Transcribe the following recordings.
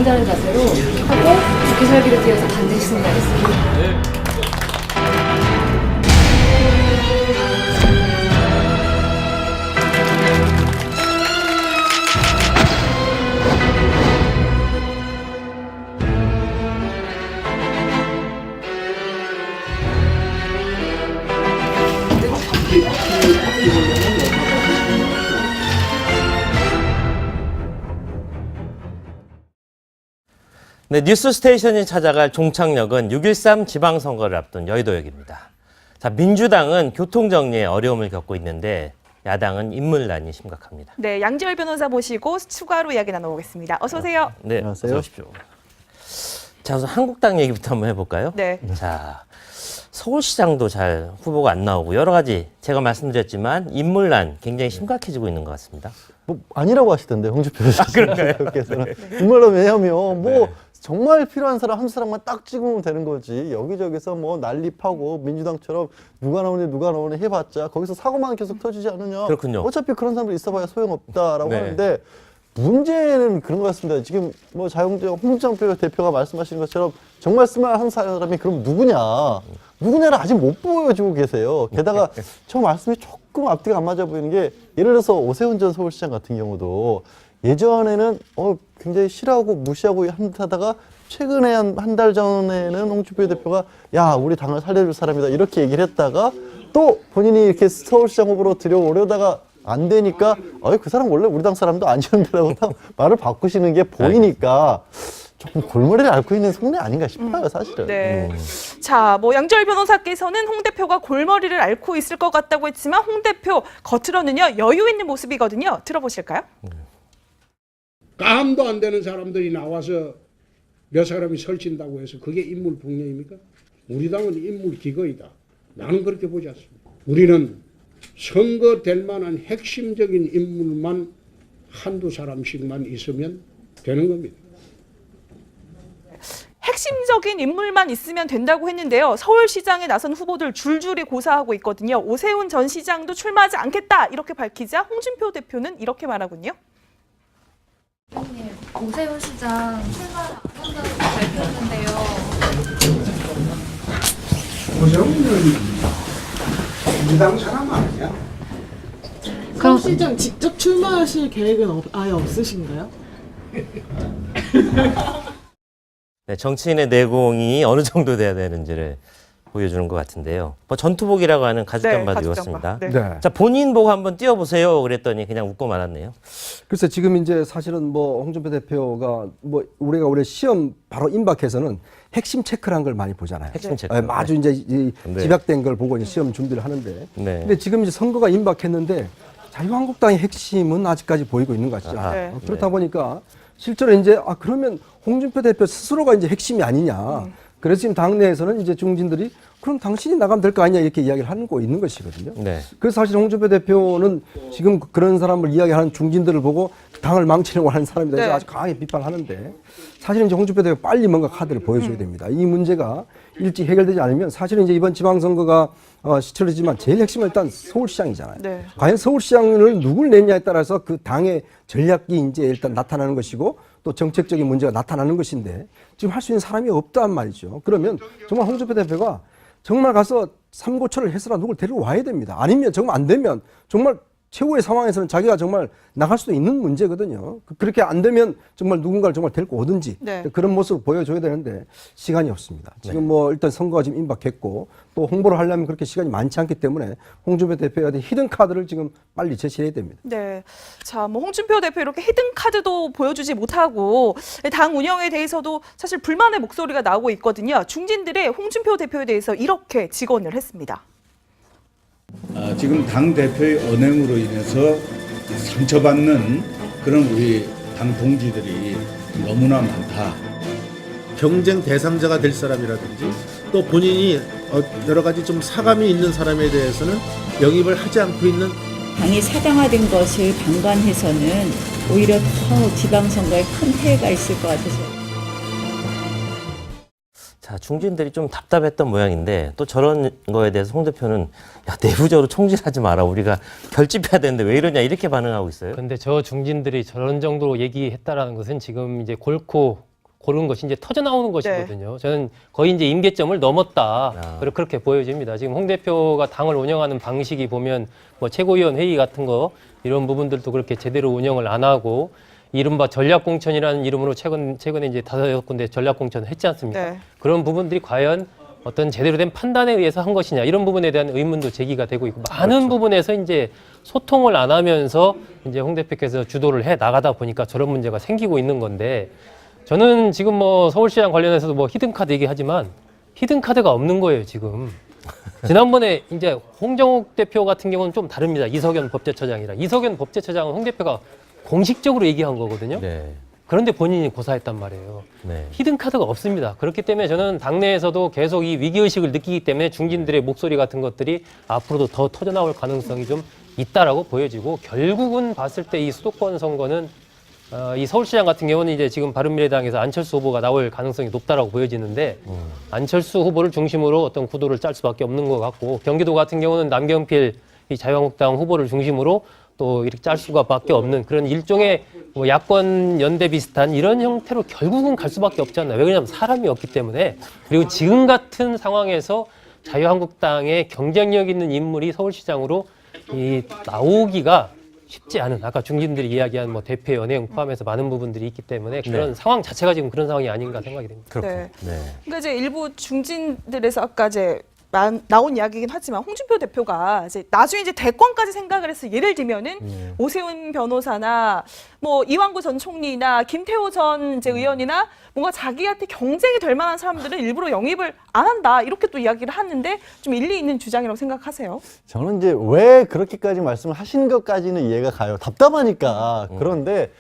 이긴다는 자세로 하고 좋게 살기를 위해서 반드시 승리하겠습니다. 네, 뉴스 스테이션이 찾아갈 종착역은 6.13 지방선거를 앞둔 여의도역입니다. 자, 민주당은 교통정리에 어려움을 겪고 있는데 야당은 인물난이 심각합니다. 네, 양지열 변호사 모시고 추가로 이야기 나눠보겠습니다. 어서 오세요. 네, 안녕하세요. 어서 오십시오. 자, 우선 한국당 얘기부터 한번 해볼까요? 네. 자, 서울시장도 잘 후보가 안 나오고 여러 가지 제가 말씀드렸지만 인물난 굉장히 심각해지고 있는 것 같습니다. 뭐 아니라고 하시던데 홍준표 그런가요? 씨께서는 인물로 왜냐하면 뭐 네. 정말 필요한 사람 한 사람만 딱 찍으면 되는 거지 여기저기서 뭐 난립하고 민주당처럼 누가 나오니 해봤자 거기서 사고만 계속 터지지 않느냐. 그렇군요. 어차피 그런 사람들 있어봐야 소용없다라고 네. 하는데 문제는 그런 것 같습니다. 지금 뭐 홍준표 대표가 말씀하신 것처럼 정말 쓸만한 사람이 그럼 누구냐를 아직 못 보여주고 계세요. 게다가 저 말씀이 조금 앞뒤가 안 맞아 보이는 게 예를 들어서 오세훈 전 서울시장 같은 경우도 예전에는 굉장히 싫어하고 무시하고 하다가 최근에 한 달 전에는 홍준표 대표가 야 우리 당을 살려줄 사람이다 이렇게 얘기를 했다가 또 본인이 이렇게 서울시장 후보로 들여오려다가 안 되니까 그 사람 원래 우리 당 사람도 아니었는데라고 말을 바꾸시는 게 보이니까 조금 골머리를 앓고 있는 속내 아닌가 싶어요 사실은. 네. 자, 뭐 양지열 변호사께서는 홍 대표가 골머리를 앓고 있을 것 같다고 했지만 홍 대표 겉으로는요 여유 있는 모습이거든요. 들어보실까요? 감도 안 되는 사람들이 나와서 몇 사람이 설친다고 해서 그게 인물 북녀입니까? 우리 당은 인물 기거이다. 나는 그렇게 보지 않습니다. 우리는 선거될 만한 핵심적인 인물만 한두 사람씩만 있으면 되는 겁니다. 핵심적인 인물만 있으면 된다고 했는데요. 서울시장에 나선 후보들 줄줄이 고사하고 있거든요. 오세훈 전 시장도 출마하지 않겠다 이렇게 밝히자 홍준표 대표는 이렇게 말하군요. 오세훈 시장 출마를 안 한다고 밝혔는데요. 오세훈은 우리 당 사람 아니야? 서울시장 직접 출마하실 계획은 아예 없으신가요? 네, 정치인의 내공이 어느 정도 돼야 되는지를 보여주는 것 같은데요. 뭐 전투복이라고 하는 가죽 잠바도 가죽 입었습니다. 잠바. 네. 네. 자, 본인 보고 한번 띄워보세요. 그랬더니 그냥 웃고 말았네요. 글쎄 지금 이제 사실은 뭐 홍준표 대표가 뭐 우리가 올해 시험 바로 임박해서는 핵심 체크를 한 걸 많이 보잖아요. 핵심 체크. 아주 이제 이 네. 집약된 걸 보고 이제 시험 준비를 하는데. 네. 근데 지금 이제 선거가 임박했는데 자유한국당의 핵심은 아직까지 보이고 있는 것 같죠. 아, 네. 그렇다 보니까 실제로 이제 그러면 홍준표 대표 스스로가 이제 핵심이 아니냐. 그래서 지금 당내에서는 이제 중진들이 그럼 당신이 나가면 될 거 아니냐 이렇게 이야기를 하고 있는 것이거든요. 네. 그래서 사실 홍준표 대표는 지금 그런 사람을 이야기하는 중진들을 보고 당을 망치려고 하는 사람이다 해서 네. 아주 강하게 비판하는데 사실은 이제 홍준표 대표가 빨리 뭔가 카드를 보여줘야 됩니다. 이 문제가 일찍 해결되지 않으면 사실은 이제 이번 지방선거가 치러지지만 제일 핵심은 일단 서울시장이잖아요. 네. 과연 서울시장을 누굴 냈냐에 따라서 그 당의 전략이 이제 일단 나타나는 것이고 또 정책적인 문제가 나타나는 것인데 지금 할 수 있는 사람이 없단 말이죠. 그러면 정말 홍준표 대표가 정말 가서 삼고초를 해서라 누굴 데리고 와야 됩니다. 아니면 정말 안 되면 정말 최후의 상황에서는 자기가 정말 나갈 수도 있는 문제거든요. 그렇게 안 되면 정말 누군가를 정말 데리고 오든지 네. 그런 모습을 보여줘야 되는데 시간이 없습니다. 지금 뭐 일단 선거가 지금 임박했고 또 홍보를 하려면 그렇게 시간이 많지 않기 때문에 홍준표 대표에 대한 히든 카드를 지금 빨리 제시해야 됩니다. 네. 자, 뭐 홍준표 대표 이렇게 히든 카드도 보여주지 못하고 당 운영에 대해서도 사실 불만의 목소리가 나오고 있거든요. 중진들의 홍준표 대표에 대해서 이렇게 직언을 했습니다. 지금 당 대표의 언행으로 인해서 상처받는 그런 우리 당 동지들이 너무나 많다. 경쟁 대상자가 될 사람이라든지 또 본인이 여러 가지 좀 사감이 있는 사람에 대해서는 영입을 하지 않고 있는 당이 사당화된 것을 방관해서는 오히려 더 지방선거에 큰 폐해가 있을 것 같아서. 자, 중진들이 좀 답답했던 모양인데 또 저런 거에 대해서 홍 대표는 야, 내부적으로 총질하지 마라. 우리가 결집해야 되는데 왜 이러냐 이렇게 반응하고 있어요. 근데 저 중진들이 저런 정도로 얘기했다라는 것은 지금 이제 골코 고른 것이 이제 터져 나오는 것이거든요. 저는 거의 이제 임계점을 넘었다. 그렇게 보여집니다. 지금 홍 대표가 당을 운영하는 방식이 보면 뭐 최고위원 회의 같은 거 이런 부분들도 그렇게 제대로 운영을 안 하고 이른바 전략공천이라는 이름으로 최근에 이제 5군데 전략공천을 했지 않습니까? 네. 그런 부분들이 과연 어떤 제대로 된 판단에 의해서 한 것이냐 이런 부분에 대한 의문도 제기가 되고 있고 많은 부분에서 이제 소통을 안 하면서 이제 홍 대표께서 주도를 해 나가다 보니까 저런 문제가 생기고 있는 건데 저는 지금 뭐 서울시장 관련해서도 뭐 히든카드 얘기하지만 히든카드가 없는 거예요 지금. 지난번에 이제 홍정욱 대표 같은 경우는 좀 다릅니다. 이석연 법제처장이라 이석연 법제처장은 홍 대표가 공식적으로 얘기한 거거든요. 네. 그런데 본인이 고사했단 말이에요. 네. 히든카드가 없습니다. 그렇기 때문에 저는 당내에서도 계속 이 위기의식을 느끼기 때문에 중진들의 목소리 같은 것들이 앞으로도 더 터져나올 가능성이 좀 있다라고 보여지고 결국은 봤을 때 이 수도권 선거는 이 서울시장 같은 경우는 이제 지금 바른미래당에서 안철수 후보가 나올 가능성이 높다라고 보여지는데 안철수 후보를 중심으로 어떤 구도를 짤 수밖에 없는 것 같고 경기도 같은 경우는 남경필 이 자유한국당 후보를 중심으로 또 이렇게 짤 수가밖에 없는 그런 일종의 뭐 야권 연대 비슷한 이런 형태로 결국은 갈 수밖에 없지 않나. 왜 그러냐면 사람이 없기 때문에. 그리고 지금 같은 상황에서 자유한국당의 경쟁력 있는 인물이 서울시장으로 나오기가 쉽지 않은 아까 중진들이 이야기한 뭐 대표 연예용 포함해서 많은 부분들이 있기 때문에 그런 상황 자체가 지금 그런 상황이 아닌가 생각이 됩니다. 그렇군요. 네. 네. 그러니까 이제 일부 중진들에서 아까 이제 나온 이야기이긴 하지만 홍준표 대표가 이제 나중에 이제 대권까지 생각을 해서 예를 들면은 오세훈 변호사나 뭐 이완구 전 총리나 김태호 전 이제 의원이나 뭔가 자기한테 경쟁이 될 만한 사람들은 일부러 영입을 안 한다 이렇게 또 이야기를 하는데 좀 일리 있는 주장이라고 생각하세요? 저는 이제 왜 그렇게까지 말씀을 하신 것까지는 이해가 가요. 답답하니까. 그런데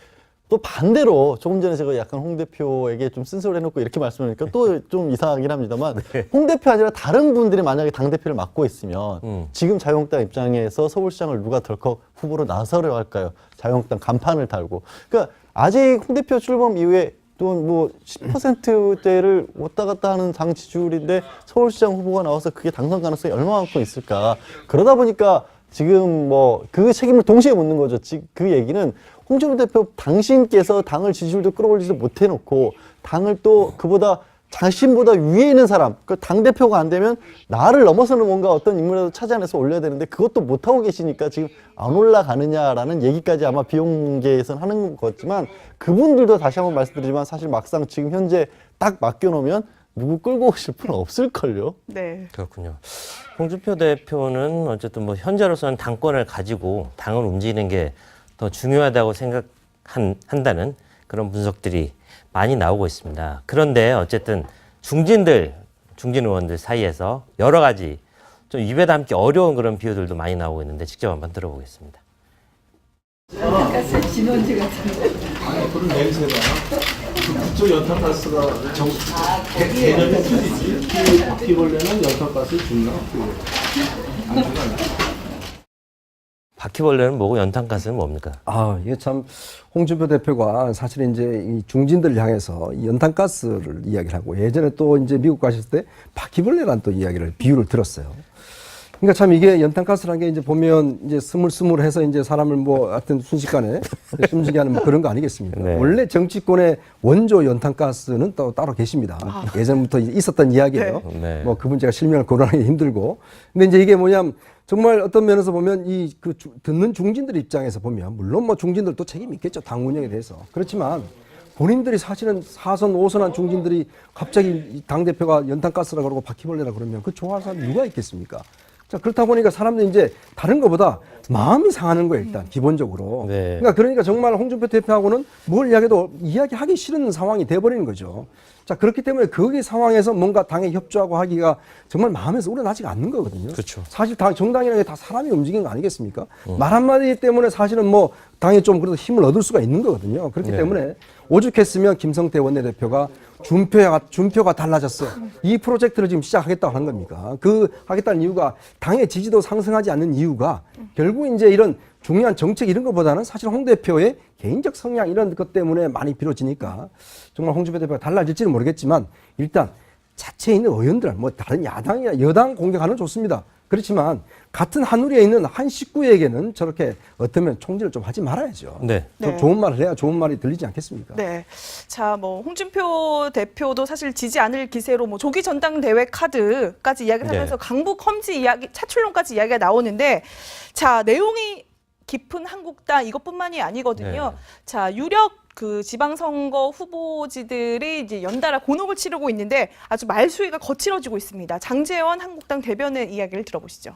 또 반대로 조금 전에 제가 약간 홍 대표에게 좀 쓴소리 해놓고 이렇게 말씀하니까 또 좀 이상하긴 합니다만 홍 대표 아니라 다른 분들이 만약에 당대표를 맡고 있으면 지금 자유한국당 입장에서 서울시장을 누가 덜컥 후보로 나서려 할까요? 자유한국당 간판을 달고. 그러니까 아직 홍 대표 출범 이후에 또 뭐 10%대를 왔다 갔다 하는 당 지지율인데 서울시장 후보가 나와서 그게 당선 가능성이 얼마만큼 있을까. 그러다 보니까 지금 뭐 그 책임을 동시에 묻는 거죠. 그 얘기는 홍준표 대표 당신께서 당을 지지율도 끌어올리지 못해놓고 당을 또 그보다 자신보다 위에 있는 사람, 그 당대표가 안 되면 나를 넘어서는 뭔가 어떤 인물이라도 찾아내서 올려야 되는데 그것도 못하고 계시니까 지금 안 올라가느냐라는 얘기까지 아마 비용계에서는 하는 것 같지만 그분들도 다시 한번 말씀드리지만 사실 막상 지금 현재 딱 맡겨놓으면 누구 끌고 오실 분은 없을걸요. 네. 그렇군요. 홍준표 대표는 어쨌든 뭐 현재로서는 당권을 가지고 당을 움직이는 게 더 중요하다고 생각한다는 그런 분석들이 많이 나오고 있습니다. 그런데 어쨌든 중진 의원들 사이에서 여러 가지 좀 입에 담기 어려운 그런 비유들도 많이 나오고 있는데 직접 한번 들어보겠습니다. 아니 그런 냄새가 그쪽 연탄가스가 개념이 틀리지. 바퀴벌레는 연탄가스 주나? 안 주나? 바퀴벌레는 뭐고 연탄가스는 뭡니까? 아, 이게 참 홍준표 대표가 사실 이제 이 중진들을 향해서 이 연탄가스를 이야기를 하고 예전에 또 이제 미국 가셨을 때 바퀴벌레란 또 비유를 들었어요. 그러니까 참 이게 연탄가스라는 게 이제 보면 이제 스물스물해서 이제 사람을 뭐 하여튼 순식간에 숨지게 하는 뭐 그런 거 아니겠습니까? 네. 원래 정치권의 원조 연탄가스는 또 따로 계십니다. 예전부터 있었던 이야기예요. 네. 뭐 그분 제가 실명을 거론하기 힘들고. 근데 이제 이게 뭐냐면 정말 어떤 면에서 보면 듣는 중진들 입장에서 보면 물론 뭐 중진들도 책임이 있겠죠. 당 운영에 대해서. 그렇지만 본인들이 사실은 4선, 5선한 중진들이 갑자기 당대표가 연탄가스라고 그러고 바퀴벌레라고 그러면 그 좋아하는 사람이 누가 있겠습니까? 자, 그렇다 보니까 사람들이 이제 다른 것보다 마음이 상하는 거예요, 일단, 기본적으로. 네. 그러니까 정말 홍준표 대표하고는 뭘 이야기해도 이야기하기 싫은 상황이 돼버리는 거죠. 자, 그렇기 때문에 거기 상황에서 뭔가 당에 협조하고 하기가 정말 마음에서 우러나지가 않는 거거든요. 그렇죠. 사실 정당이라는 게 다 사람이 움직이는 거 아니겠습니까? 말 한마디 때문에 사실은 뭐 당에 좀 그래도 힘을 얻을 수가 있는 거거든요. 그렇기 네. 때문에 오죽했으면 김성태 원내대표가 준표가 달라졌어. 이 프로젝트를 지금 시작하겠다고 하는 겁니까? 하겠다는 이유가 당의 지지도 상승하지 않는 이유가 결국 이제 이런 중요한 정책 이런 것보다는 사실 홍 대표의 개인적 성향 이런 것 때문에 많이 비롯지니까 정말 홍준표 대표가 달라질지는 모르겠지만 일단 자체에 있는 의원들, 뭐 다른 야당이나 여당 공격하는 건 좋습니다. 그렇지만 같은 하늘에 있는 한 식구에게는 저렇게 어쩌면 총질을 좀 하지 말아야죠. 네. 네. 좋은 말을 해야 좋은 말이 들리지 않겠습니까? 네. 자, 뭐 홍준표 대표도 사실 지지 않을 기세로 뭐 조기 전당대회 카드까지 이야기를 네. 하면서 강북 험지 이야기, 차출론까지 이야기가 나오는데, 자, 내용이 깊은 한국당 이것뿐만이 아니거든요. 네. 자, 유력 그 지방선거 후보지들이 이제 연달아 곤혹을 치르고 있는데 아주 말수위가 거칠어지고 있습니다. 장제원 한국당 대변의 이야기를 들어보시죠.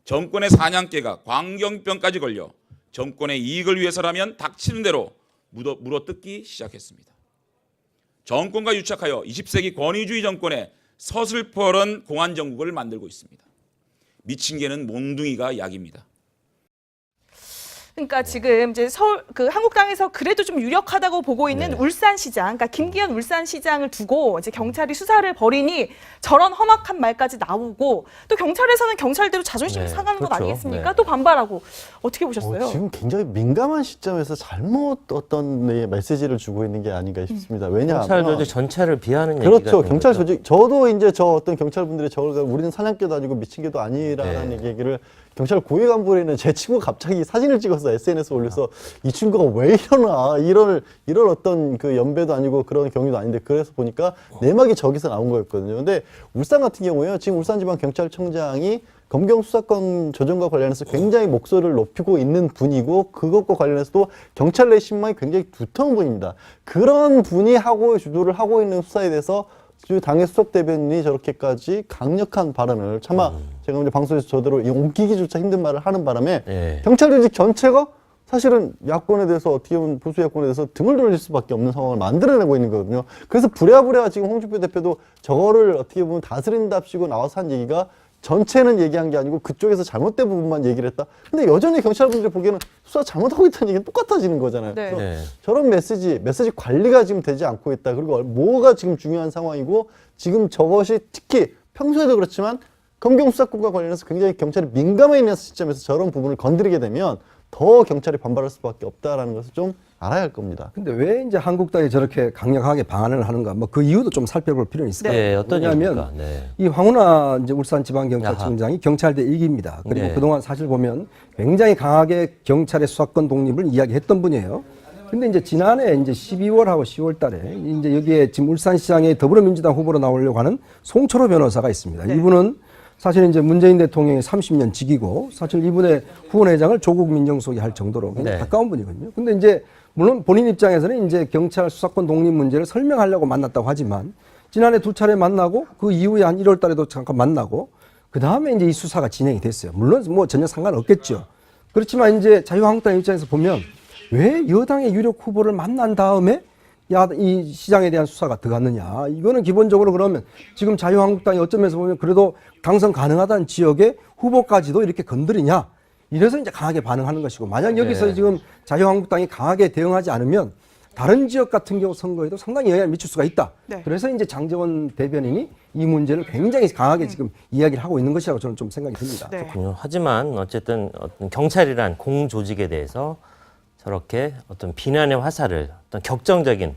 정권의 사냥개가 광경병까지 걸려 정권의 이익을 위해서라면 닥치는 대로 물어뜯기 시작했습니다. 정권과 유착하여 20세기 권위주의 정권의 서슬퍼런 공안정국을 만들고 있습니다. 미친 개는 몽둥이가 약입니다. 그러니까 지금 이제 서울 그 한국당에서 그래도 좀 유력하다고 보고 있는 네. 울산시장, 그러니까 김기현 울산시장을 두고 이제 경찰이 수사를 벌이니 저런 험악한 말까지 나오고, 또 경찰에서는 경찰대로 자존심 네, 상하는 것 그렇죠. 아니겠습니까? 네. 또 반발하고. 어떻게 보셨어요? 지금 굉장히 민감한 시점에서 잘못 어떤 메시지를 주고 있는 게 아닌가 싶습니다. 왜냐하면 경찰 조직 전체를 비하는 그렇죠. 얘기가 경찰 거죠. 조직, 저도 이제 저 어떤 경찰분들이 저를 우리는 사냥개도 아니고 미친 개도 아니라는 네. 얘기를 경찰 고위 간부에 있는 제 친구가 갑자기 사진을 찍어서 SNS에 올려서 이 친구가 왜 이러나, 이런 어떤 그 연배도 아니고 그런 경위도 아닌데, 그래서 보니까 내막이 저기서 나온 거였거든요. 근데 울산 같은 경우에요. 지금 울산지방경찰청장이 검경 수사권 조정과 관련해서 굉장히 목소리를 높이고 있는 분이고, 그것과 관련해서도 경찰 내 신망이 굉장히 두터운 분입니다. 그런 분이 주도를 하고 있는 수사에 대해서 당의 수석 대변인이 저렇게까지 강력한 발언을, 차마 제가 이제 방송에서 저대로 옮기기조차 힘든 말을 하는 바람에 네. 경찰 조직 전체가 사실은 야권에 대해서, 어떻게 보면 보수 야권에 대해서 등을 돌릴 수밖에 없는 상황을 만들어내고 있는 거거든요. 그래서 부랴부랴 지금 홍준표 대표도 저거를 어떻게 보면 다스린답시고 나와서 한 얘기가 전체는 얘기한 게 아니고 그쪽에서 잘못된 부분만 얘기를 했다. 근데 여전히 경찰분들이 보기에는 수사 잘못하고 있다는 얘기는 똑같아지는 거잖아요. 네. 그래서 네. 저런 메시지 관리가 지금 되지 않고 있다. 그리고 뭐가 지금 중요한 상황이고, 지금 저것이 특히 평소에도 그렇지만 검경 수사권과 관련해서 굉장히 경찰이 민감해 있는 시점에서 저런 부분을 건드리게 되면 더 경찰이 반발할 수밖에 없다라는 것을 좀 알아야 할 겁니다. 근데 왜 이제 한국당이 저렇게 강력하게 방안을 하는가? 뭐 그 이유도 좀 살펴볼 필요는 있을 것 같아요. 네, 어떤 왜냐하면 이유입니까? 네. 이 황운하 이제 울산지방경찰청장이 경찰대 1기입니다. 그리고 네. 그동안 사실 보면 굉장히 강하게 경찰의 수사권 독립을 이야기했던 분이에요. 근데 이제 지난해 이제 12월하고 10월 달에 이제 여기에 지금 울산시장에 더불어민주당 후보로 나오려고 하는 송철호 변호사가 있습니다. 네. 이분은 사실 이제 문재인 대통령의 30년 직이고, 사실 이분의 후원회장을 조국 민정수석이 할 정도로 굉장히 네. 가까운 분이거든요. 근데 이제 물론 본인 입장에서는 이제 경찰 수사권 독립 문제를 설명하려고 만났다고 하지만, 지난해 2차례 만나고 그 이후에 한 1월 달에도 잠깐 만나고, 그 다음에 이제 이 수사가 진행이 됐어요. 물론 뭐 전혀 상관없겠죠. 그렇지만 이제 자유한국당 입장에서 보면 왜 여당의 유력 후보를 만난 다음에 이 시장에 대한 수사가 들어갔느냐. 이거는 기본적으로 그러면 지금 자유한국당이 어쩌면서 보면 그래도 당선 가능하다는 지역의 후보까지도 이렇게 건드리냐. 이래서 이제 강하게 반응하는 것이고, 만약 여기서 네. 지금 자유한국당이 강하게 대응하지 않으면 다른 지역 같은 경우 선거에도 상당히 영향을 미칠 수가 있다. 네. 그래서 이제 장제원 대변인이 이 문제를 굉장히 강하게 지금 이야기를 하고 있는 것이라고 저는 좀 생각이 듭니다. 네. 그렇군요. 하지만 어쨌든 어떤 경찰이란 공조직에 대해서 저렇게 어떤 비난의 화살을, 어떤 격정적인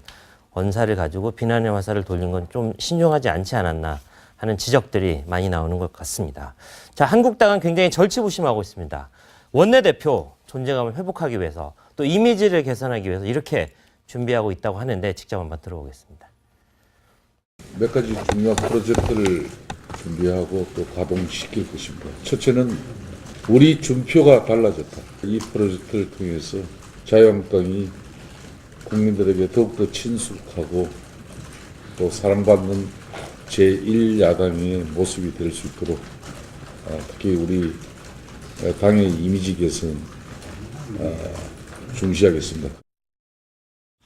언사를 가지고 비난의 화살을 돌린 건 좀 신중하지 않지 않았나 하는 지적들이 많이 나오는 것 같습니다. 자, 한국당은 굉장히 절치부심하고 있습니다. 원내대표 존재감을 회복하기 위해서, 또 이미지를 개선하기 위해서 이렇게 준비하고 있다고 하는데 직접 한번 들어보겠습니다. 몇 가지 중요한 프로젝트를 준비하고 또 가동시킬 것입니다. 첫째는 우리 준표가 달라졌다. 이 프로젝트를 통해서 자유한국당이 국민들에게 더욱더 친숙하고 또 사랑받는 제1야당의 모습이 될 수 있도록 특히 우리 당의 이미지 개선 중시하겠습니다.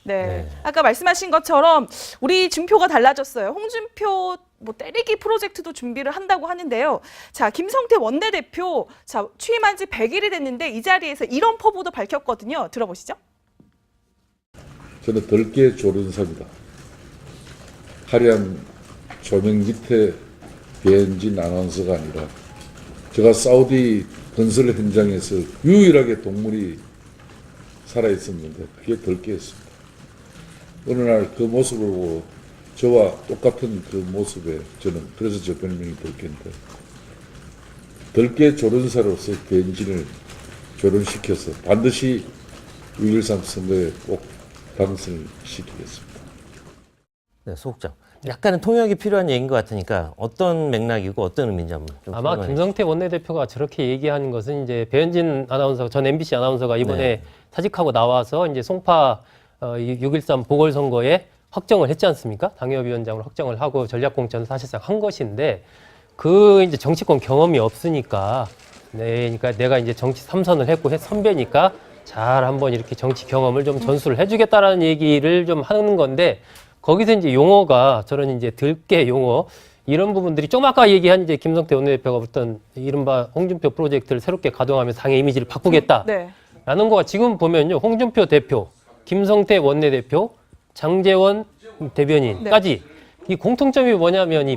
네. 아까 말씀하신 것처럼 우리 준표가 달라졌어요. 홍준표 뭐 때리기 프로젝트도 준비를 한다고 하는데요. 자, 김성태 원내대표 자, 취임한 지 100일이 됐는데 이 자리에서 이런 포부도 밝혔거든요. 들어보시죠. 저는 덜게 조련사입니다. 화려한 조명 밑에 배현진 아나운서가 아니라 제가 사우디 건설 현장에서 유일하게 동물이 살아있었는데 그게 덜게였습니다. 어느 날 그 모습을 보고 저와 똑같은 그 모습에 저는 그래서 저 별명이 덜게인데 덜게 조련사로서 변진을 조련시켜서 반드시 6.13 선거에 꼭 당선을 시키겠습니다. 네, 소극장. 약간은 통역이 필요한 얘기인 것 같으니까 어떤 맥락이고 어떤 의미인지 한번 좀 아마 설명해 김성태 원내대표가 저렇게 얘기한 것은 이제 배현진 아나운서, 전 MBC 아나운서가 이번에 네. 사직하고 나와서 이제 송파 6.13 보궐선거에 확정을 했지 않습니까? 당협위원장으로 확정을 하고 전략공천을 사실상 한 것인데 그 이제 정치권 경험이 없으니까 그러니까 내가 이제 정치 3선을 했고 선배니까 잘 한번 이렇게 정치 경험을 좀 전수를 해주겠다라는 얘기를 좀 하는 건데 거기서 이제 용어가 저런 이제 들깨 용어 이런 부분들이 좀 아까 얘기한 이제 김성태 원내대표가 어떤 이른바 홍준표 프로젝트를 새롭게 가동하면서 당의 이미지를 바꾸겠다라는 네. 거가 지금 보면요. 홍준표 대표, 김성태 원내대표, 장제원 대변인까지 이 공통점이 뭐냐면 이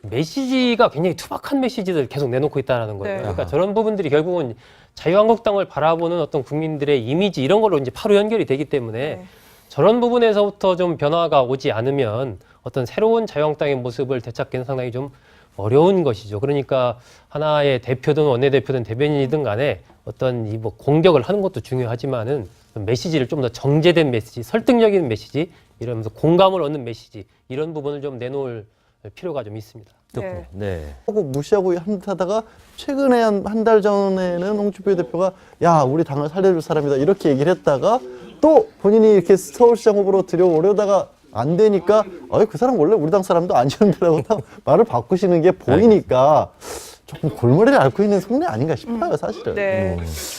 메시지가 굉장히 투박한 메시지를 계속 내놓고 있다는 거예요. 네. 그러니까 저런 부분들이 결국은 자유한국당을 바라보는 어떤 국민들의 이미지 이런 걸로 이제 바로 연결이 되기 때문에 네. 저런 부분에서부터 좀 변화가 오지 않으면 어떤 새로운 자유한국당의 모습을 되찾기는 상당히 좀 어려운 것이죠. 그러니까 하나의 대표든 원내대표든 대변인이든 간에 어떤 이 뭐 공격을 하는 것도 중요하지만은 메시지를 좀 더 정제된 메시지, 설득력 있는 메시지, 이러면서 공감을 얻는 메시지 이런 부분을 좀 내놓을 필요가 좀 있습니다. 네. 네. 하고 무시하고 하다가 최근에 한 달 전에는 홍준표 대표가 야 우리 당을 살려줄 사람이다 이렇게 얘기를 했다가 또 본인이 이렇게 서울시장 후보로 들여오려다가 안 되니까 그 사람 원래 우리 당 사람도 아니었는데라고 말을 바꾸시는 게 보이니까 조금 골머리를 앓고 있는 속내 아닌가 싶어요 사실은. 네.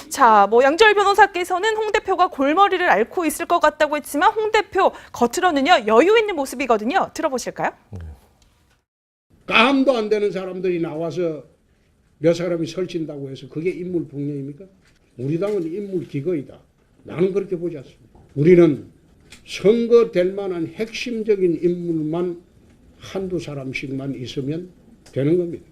자, 뭐 양지열 변호사께서는 홍 대표가 골머리를 앓고 있을 것 같다고 했지만 홍 대표 겉으로는요 여유 있는 모습이거든요. 들어보실까요? 감도 안 되는 사람들이 나와서 몇 사람이 설친다고 해서 그게 인물 분열입니까? 우리 당은 인물 기거이다. 나는 그렇게 보지 않습니다. 우리는 선거될 만한 핵심적인 인물만 한두 사람씩만 있으면 되는 겁니다.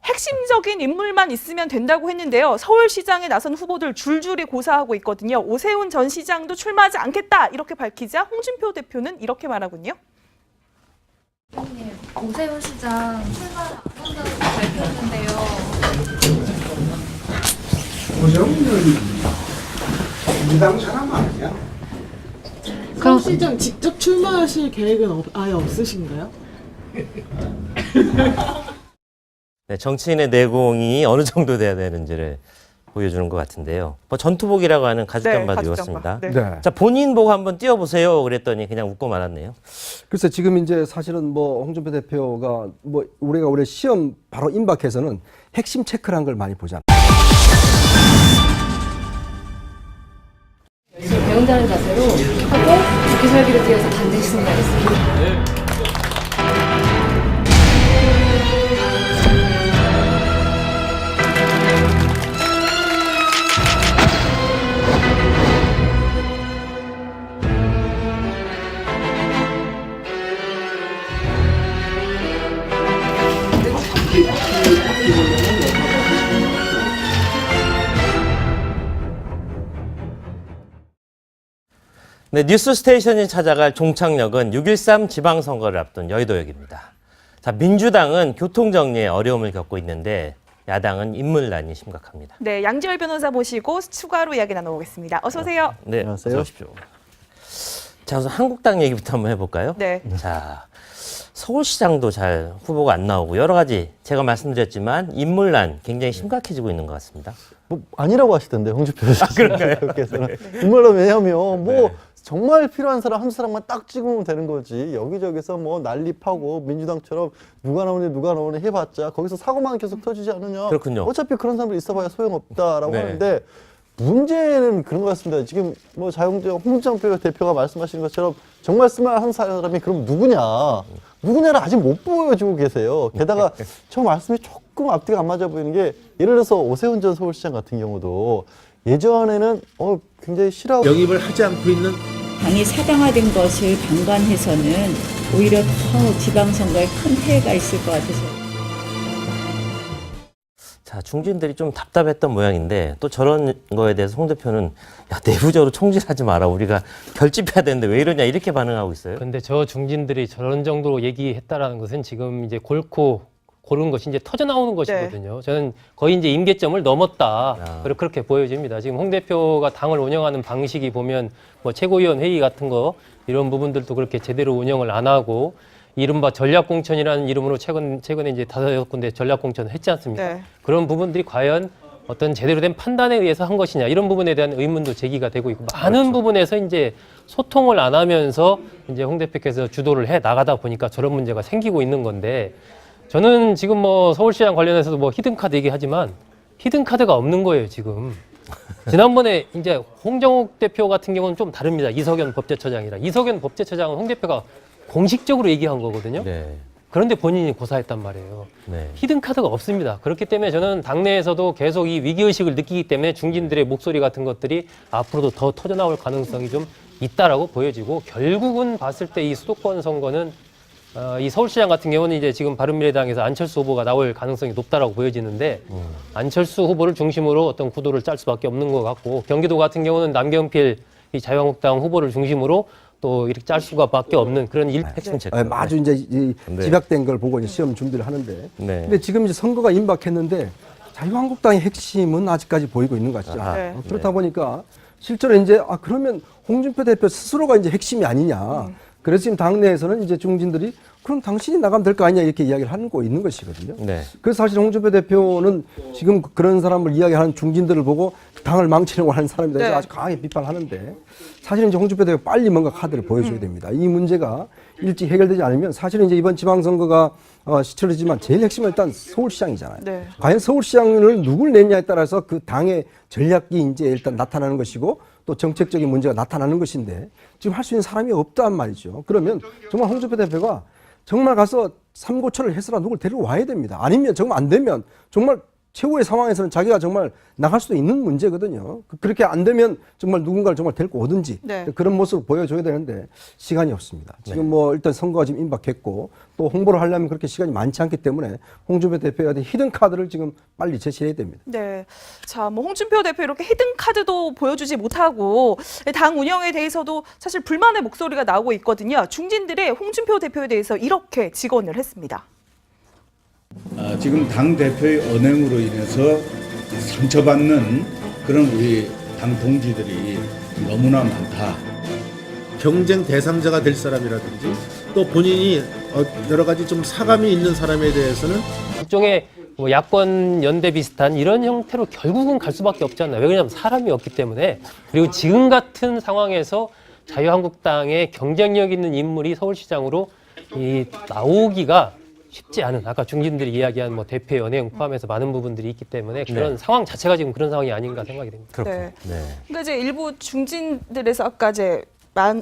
핵심적인 인물만 있으면 된다고 했는데요. 서울시장에 나선 후보들 줄줄이 고사하고 있거든요. 오세훈 전 시장도 출마하지 않겠다 이렇게 밝히자 홍준표 대표는 이렇게 말하군요. 오세훈 시장 출마를 안 한다고 발표했는데요. 오세훈은 우리 당 사람 아니야? 서울시장 직접 출마하실 계획은 아예 없으신가요? 네, 정치인의 내공이 어느 정도 돼야 되는지를 보여주는 것 같은데요. 뭐 전투복이라고 하는 가죽 잠바도 입었습니다. 네. 네. 자, 본인 보고 한번 띄워보세요. 그랬더니 그냥 웃고 말았네요. 글쎄 지금 이제 사실은 뭐 홍준표 대표가 뭐 우리가 올해 시험 바로 임박해서는 핵심 체크를 한 걸 많이 보잖아요. 배운다는 자세로 하고 죽기 살기를 뛰어서 반드시 승리하겠습니다. 네, 뉴스 스테이션이 찾아갈 종착역은 6.13 지방선거를 앞둔 여의도역입니다. 자, 민주당은 교통정리에 어려움을 겪고 있는데 야당은 인물난이 심각합니다. 네, 양지열 변호사 모시고 추가로 이야기 나눠보겠습니다. 어서 오세요. 네, 안녕하세요. 어서 오십시오. 자, 우선 한국당 얘기부터 한번 해볼까요? 네. 자, 서울시장도 잘 후보가 안 나오고 여러 가지 제가 말씀드렸지만 인물난 굉장히 심각해지고 있는 것 같습니다. 뭐 아니라고 하시던데 홍준표 대표께서는 정말로 왜냐하면 뭐 정말 필요한 사람 한 사람만 딱 찍으면 되는 거지 여기저기서 뭐 난립하고 민주당처럼 누가 나오니 해봤자 거기서 사고만 계속 터지지 않느냐. 그렇군요. 어차피 그런 사람들 있어봐야 소용없다라고 네. 하는데 문제는 그런 것 같습니다. 지금 뭐 홍준표 대표가 말씀하신 것처럼 정말 쓸만한 사람이 그럼 누구냐를 아직 못 보여주고 계세요. 게다가 저 말씀이 조금 앞뒤가 안 맞아 보이는 게 예를 들어서 오세훈 전 서울시장 같은 경우도 예전에는 굉장히 싫어하고 영입을 하지 않고 있는 당이 사당화된 것을 방관해서는 오히려 더 지방선거에 큰 폐해가 있을 것 같아서. 자, 중진들이 좀 답답했던 모양인데 또 저런 거에 대해서 홍 대표는 야, 내부적으로 총질하지 마라. 우리가 결집해야 되는데 왜 이러냐 이렇게 반응하고 있어요. 근데 저 중진들이 저런 정도로 얘기했다라는 것은 지금 이제 골코 그런 것이 이제 터져 나오는 것이거든요. 저는 거의 이제 임계점을 넘었다. 그렇게 보여집니다. 지금 홍 대표가 당을 운영하는 방식이 보면 뭐 최고위원 회의 같은 거 이런 부분들도 그렇게 제대로 운영을 안 하고 이른바 전략공천이라는 이름으로 최근에 이제 5군데 전략공천을 했지 않습니까? 네. 그런 부분들이 과연 어떤 제대로 된 판단에 의해서 한 것이냐 이런 부분에 대한 의문도 제기가 되고 있고 많은 부분에서 이제 소통을 안 하면서 이제 홍 대표께서 주도를 해 나가다 보니까 저런 문제가 생기고 있는 건데 저는 지금 뭐 서울시장 관련해서도 뭐 히든카드 얘기하지만 히든카드가 없는 거예요 지금. 지난번에 이제 홍정욱 대표 같은 경우는 좀 다릅니다. 이석연 법제처장이랑 이석연 법제처장은 홍 대표가 공식적으로 얘기한 거거든요. 네. 그런데 본인이 고사했단 말이에요. 네. 히든카드가 없습니다. 그렇기 때문에 저는 당내에서도 계속 이 위기의식을 느끼기 때문에 중진들의 목소리 같은 것들이 앞으로도 더 터져나올 가능성이 좀 있다라고 보여지고 결국은 봤을 때 이 수도권 선거는 이 서울시장 같은 경우는 이제 지금 바른미래당에서 안철수 후보가 나올 가능성이 높다라고 보여지는데 안철수 후보를 중심으로 어떤 구도를 짤 수밖에 없는 것 같고 경기도 같은 경우는 남경필 이 자유한국당 후보를 중심으로 또 이렇게 짤 수가밖에 없는 그런 핵심 체크. 마주 이제 집약된 걸 보고 이제 시험 준비를 하는데, 근데 지금 이제 선거가 임박했는데 자유한국당의 핵심은 아직까지 보이고 있는 것 같죠. 그렇다 보니까 실제로 이제 그러면 홍준표 대표 스스로가 이제 핵심이 아니냐. 그래서 지금 당내에서는 이제 중진들이 그럼 당신이 나가면 될 거 아니냐 이렇게 이야기를 하고 있는 것이거든요. 네. 그래서 사실 홍준표 대표는 지금 그런 사람을 이야기하는 중진들을 보고 당을 망치려고 하는 사람이다 해서 아주 강하게 비판하는데 사실은 이제 홍준표 대표가 빨리 뭔가 카드를 보여줘야 됩니다. 이 문제가 일찍 해결되지 않으면 사실은 이제 이번 지방선거가 치러지지만 제일 핵심은 일단 서울시장이잖아요. 네. 과연 서울시장을 누굴 냈냐에 따라서 그 당의 전략이 이제 일단 나타나는 것이고 또 정책적인 문제가 나타나는 것인데 지금 할 수 있는 사람이 없단 말이죠. 그러면 정말 홍준표 대표가 정말 가서 삼고초를 해서라 누굴 데려와야 됩니다. 아니면 정말 안 되면 정말 최후의 상황에서는 자기가 정말 나갈 수도 있는 문제거든요. 그렇게 안 되면 정말 누군가를 정말 데리고 오든지 그런 모습을 보여줘야 되는데 시간이 없습니다. 지금 뭐 일단 선거가 지금 임박했고 또 홍보를 하려면 그렇게 시간이 많지 않기 때문에 홍준표 대표에 대한 히든 카드를 지금 빨리 제시해야 됩니다. 네. 자, 뭐 홍준표 대표 이렇게 히든 카드도 보여주지 못하고 당 운영에 대해서도 사실 불만의 목소리가 나오고 있거든요. 중진들의 홍준표 대표에 대해서 이렇게 직언을 했습니다. 지금 당 대표의 언행으로 인해서 상처받는 그런 우리 당 동지들이 너무나 많다. 경쟁 대상자가 될 사람이라든지 또 본인이 여러 가지 좀 사감이 있는 사람에 대해서는 일종의 뭐 야권 연대 비슷한 이런 형태로 결국은 갈 수밖에 없지 않나요? 왜냐하면 사람이 없기 때문에. 그리고 지금 같은 상황에서 자유한국당의 경쟁력 있는 인물이 서울시장으로 나오기가 쉽지 않은 아까 중진들이 이야기한 뭐 대표의 연행 포함해서 많은 부분들이 있기 때문에 그런 상황 자체가 지금 그런 상황이 아닌가 생각이 됩니다. 네. 그러니까 이제 일부 중진들에서 아까 이제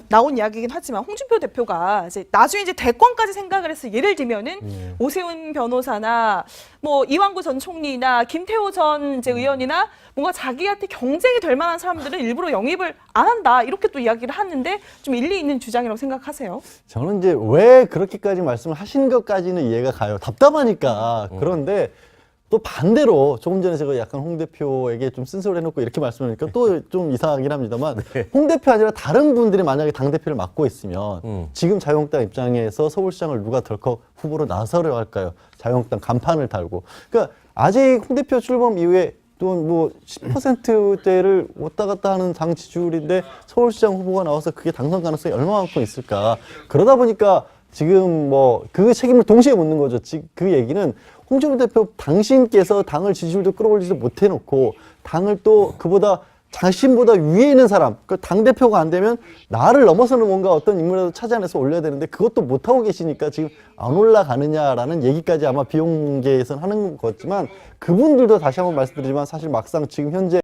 나온 이야기이긴 하지만 홍준표 대표가 이제 나중에 이제 대권까지 생각을 해서 예를 들면은 오세훈 변호사나 뭐 이완구 전 총리나 김태호 전 이제 의원이나 뭔가 자기한테 경쟁이 될 만한 사람들은 일부러 영입을 안 한다 이렇게 또 이야기를 하는데 좀 일리 있는 주장이라고 생각하세요? 저는 이제 왜 그렇게까지 말씀을 하신 것까지는 이해가 가요. 답답하니까. 그런데 또 반대로 조금 전에 제가 약간 홍 대표에게 좀 쓴소리 해놓고 이렇게 말씀하니까 또 좀 이상하긴 합니다만 홍 대표 아니라 다른 분들이 만약에 당대표를 맡고 있으면 지금 자유한국당 입장에서 서울시장을 누가 덜컥 후보로 나서려 할까요? 자유한국당 간판을 달고. 그러니까 아직 홍 대표 출범 이후에 또 뭐 10%대를 왔다 갔다 하는 당 지지율인데 서울시장 후보가 나와서 그게 당선 가능성이 얼마만큼 있을까. 그러다 보니까 지금 뭐 그 책임을 동시에 묻는 거죠. 그 얘기는 홍준표 대표 당신께서 당을 지지율도 끌어올리지 못해놓고 당을 또 그보다 자신보다 위에 있는 사람, 그 당대표가 안 되면 나를 넘어서는 뭔가 어떤 인물이라도 찾아내서 올려야 되는데 그것도 못하고 계시니까 지금 안 올라가느냐라는 얘기까지 아마 비용계에서는 하는 거지만 그분들도 다시 한번 말씀드리지만 사실 막상 지금 현재